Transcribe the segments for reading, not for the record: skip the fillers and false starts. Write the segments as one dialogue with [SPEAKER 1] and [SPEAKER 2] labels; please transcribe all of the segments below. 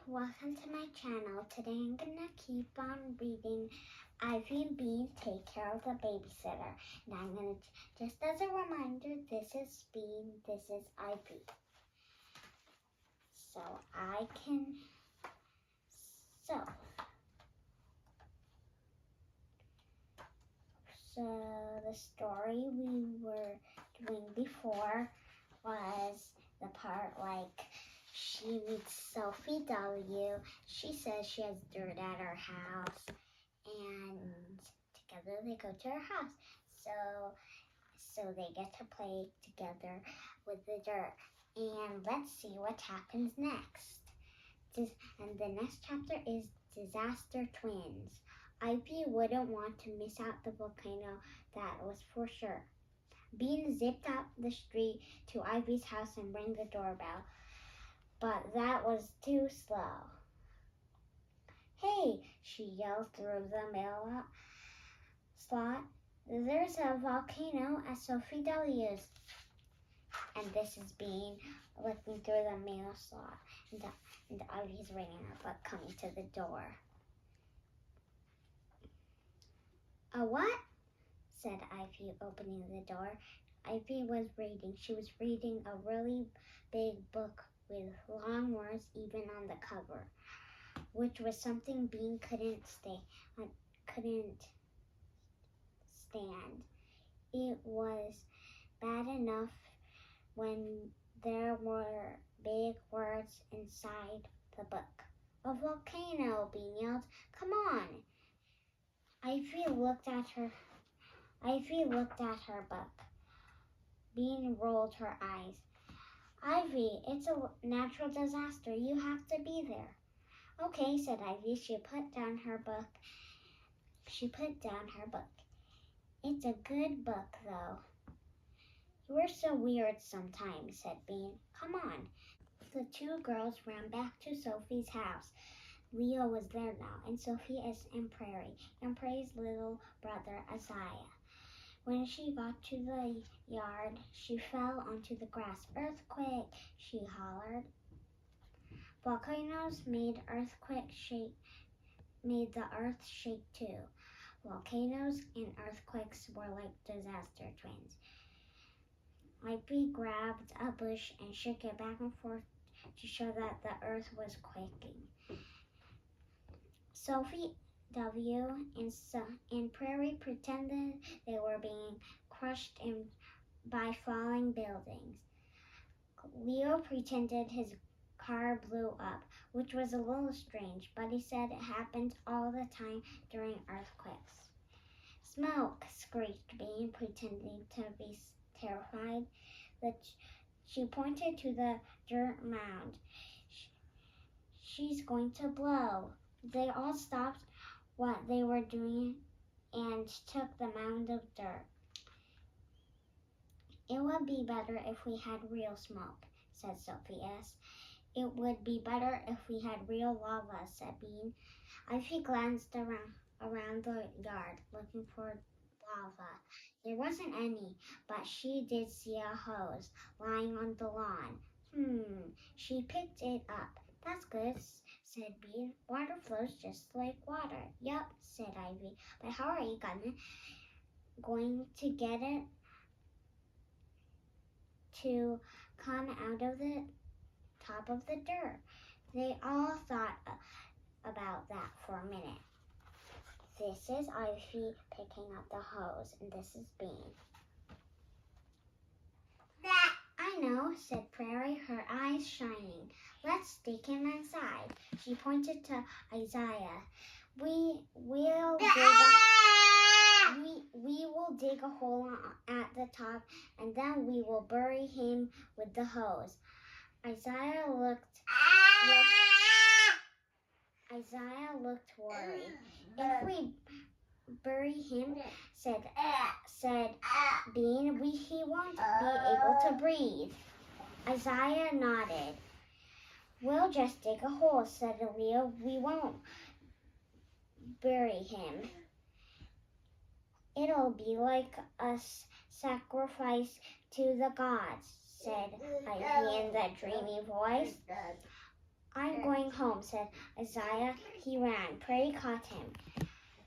[SPEAKER 1] welcome to my channel. Today I'm gonna keep on reading Ivy and Bean Take Care of the Babysitter. And I'm gonna, just as a reminder, this is Bean, this is Ivy. So the story we were doing before was the part she meets Sophie W. She says she has dirt at her house, and together they go to her house. So they get to play together with the dirt. And let's see what happens next. And the next chapter is Disaster Twins. Ivy wouldn't want to miss out the volcano, that was for sure. Bean zipped up the street to Ivy's house and rang the doorbell, but that was too slow. "Hey," she yelled through the mail slot, "there's a volcano at Sophie W's." And this is Bean looking through the mail slot, and Ivy's ringing up, but coming to the door. "A what?" said Ivy, opening the door. Ivy was reading. She was reading a really big book with long words even on the cover, which was something Bean couldn't stand. It was bad enough when there were big words inside the book. "A volcano," Bean yelled. "Come on." Ivy looked at her book. Bean rolled her eyes. "Ivy, it's a natural disaster. You have to be there." "Okay," said Ivy. She put down her book. "It's a good book, though." "You're so weird sometimes," said Bean. "Come on." The two girls ran back to Sophie's house. Leo was there now, and Sophie and Prairie's little brother, Isaiah. When she got to the yard, she fell onto the grass. "Earthquake," she hollered. Volcanoes made the earth shake too. Volcanoes and earthquakes were like disaster twins. Ivy grabbed a bush and shook it back and forth to show that the earth was quaking. Sophie W. and Prairie pretended they were being crushed by falling buildings. Leo pretended his car blew up, which was a little strange, but he said it happened all the time during earthquakes. "Smoke," screeched Bean, pretending to be terrified. She pointed to the dirt mound. "She's going to blow." They all stopped what they were doing and took the mound of dirt. "It would be better if we had real smoke," said Sophie S. "It would be better if we had real lava," said Bean. Ivy glanced around the yard looking for lava. There wasn't any, but she did see a hose lying on the lawn. She picked it up. "That's good," said Bean. "Water flows just like water." "Yup," said Ivy. "But how are you going to get it to come out of the top of the dirt?" They all thought about that for a minute. This is Ivy picking up the hose, and this is Bean. "I know," said Prairie, her eyes shining. "Let's stick him inside." She pointed to Isaiah. We will dig a hole at the top, and then we will bury him with the hose." Isaiah looked worried. "If we bury him," said Bean, "he won't be able to breathe." Isaiah nodded. "We'll just dig a hole," said Leo. "We won't bury him. It'll be like a sacrifice to the gods," said Ivy in that dreamy voice. I'm going home, said Isaiah. He ran. Prairie caught him.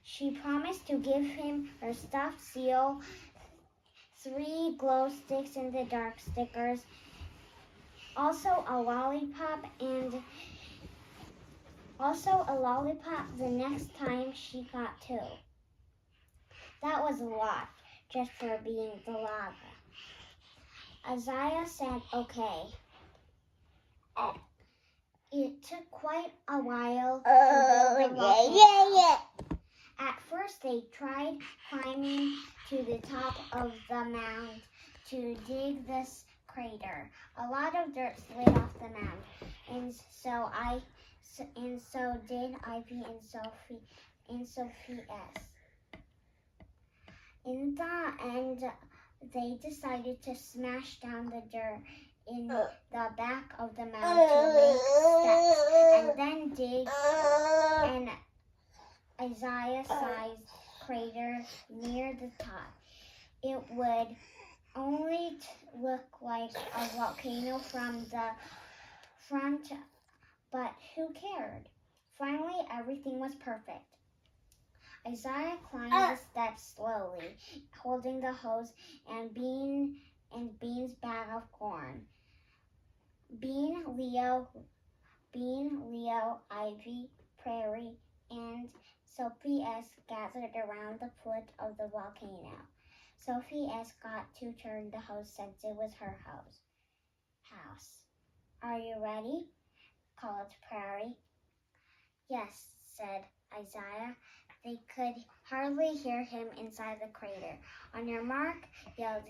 [SPEAKER 1] She promised to give him her stuffed seal, 3 glow sticks in the dark stickers, also a lollipop the next time she got 2. That was a lot, just for being the lava. Isaiah said, okay. It took quite a while to build the volcano. At first, they tried climbing to the top of the mound to dig this crater. A lot of dirt slid off the mound, and so did Ivy and Sophie S. In the end, they decided to smash down the dirt in the back of the mound to make steps, and then dig an Isaiah-sized crater near the top. It would only look like a volcano from the front, but who cared? Finally, everything was perfect. Isaiah climbed the steps slowly, holding the hose and Bean's bag of corn. Bean, Leo, Ivy, Prairie, and Sophie S. gathered around the foot of the volcano. Sophie S. got to turn the hose since it was her house. Are you ready? Called Prairie. Yes, said Isaiah. They could hardly hear him inside the crater. On your mark, yelled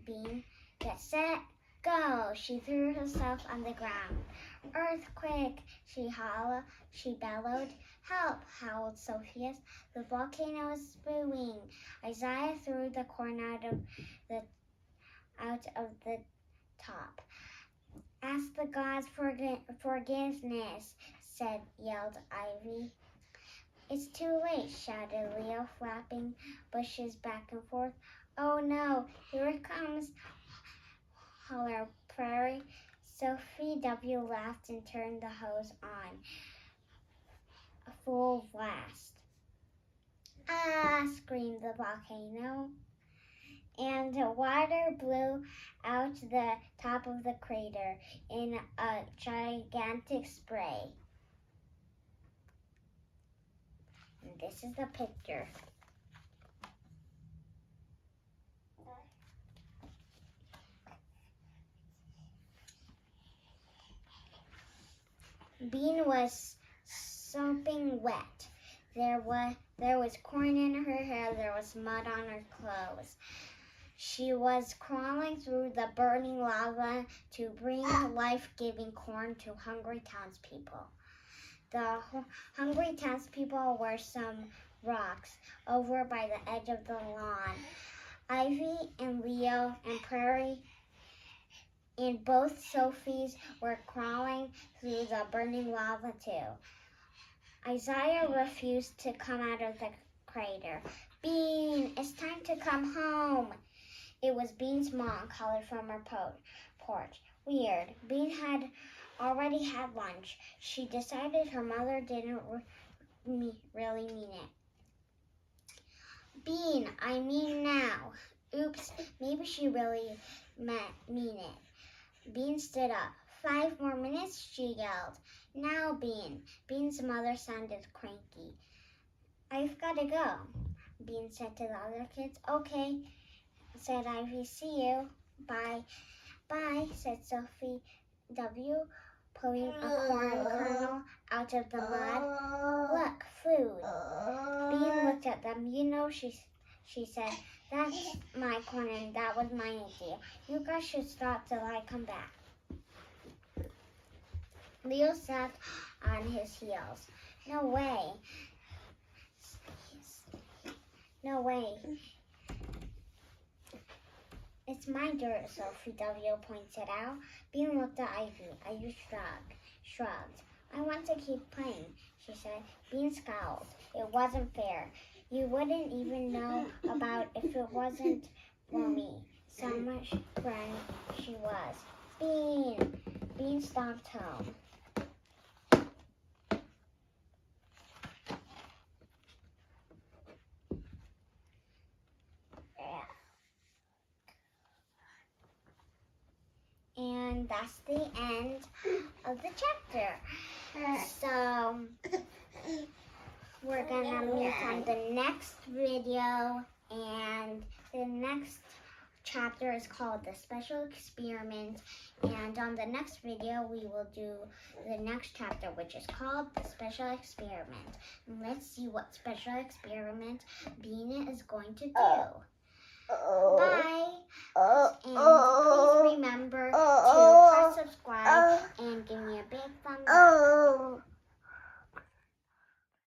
[SPEAKER 1] Bean. Get set, go! She threw herself on the ground. Earthquake! She bellowed. Help! Howled Sophia. The volcano is spewing. Isaiah threw the corn out of the top. Ask the gods for forgiveness, yelled Ivy. It's too late, shouted Leo, flapping bushes back and forth. Oh no, here it comes, hollered Prairie. Sophie W. laughed and turned the hose on. A full blast. Ah, screamed the volcano. And water blew out the top of the crater in a gigantic spray. And this is the picture. Bean was sopping wet. There was corn in her hair. There was mud on her clothes. She was crawling through the burning lava to bring life-giving corn to hungry townspeople. The hungry townspeople were some rocks over by the edge of the lawn. Ivy and Leo and Prairie and both Sophies were crawling through the burning lava too. Isaiah refused to come out of the crater. Bean, it's time to come home. It was Bean's mom calling from her porch. Weird. Bean had already had lunch. She decided her mother didn't really mean it. Bean, I mean now. Oops, maybe she really mean it. Bean stood up. 5 more minutes, she yelled. Now, Bean. Bean's mother sounded cranky. I've got to go, Bean said to the other kids. Okay, said Ivy. See you. Bye. Bye, said Sophie W., pulling a corn kernel out of the mud. Look, food. Bean looked at them. You know, she said, that's my corn and that was my idea. You guys should stop till I come back. Leo sat on his heels. No way. No way. It's my dirt, Sophie W. pointed out. Bean looked at Ivy. Ivy shrugged. I want to keep playing, she said. Bean scowled. It wasn't fair. You wouldn't even know about if it wasn't for me. So much friend she was. Bean stomped home. And that's the end of the chapter. So we're gonna meet on the next video, and the next chapter is called The Special Experiment, and on the next video we will do the next chapter, which is called The Special Experiment. And let's see what special experiment Beena is going to do. Bye! And please remember to press subscribe and give me a big thumbs up.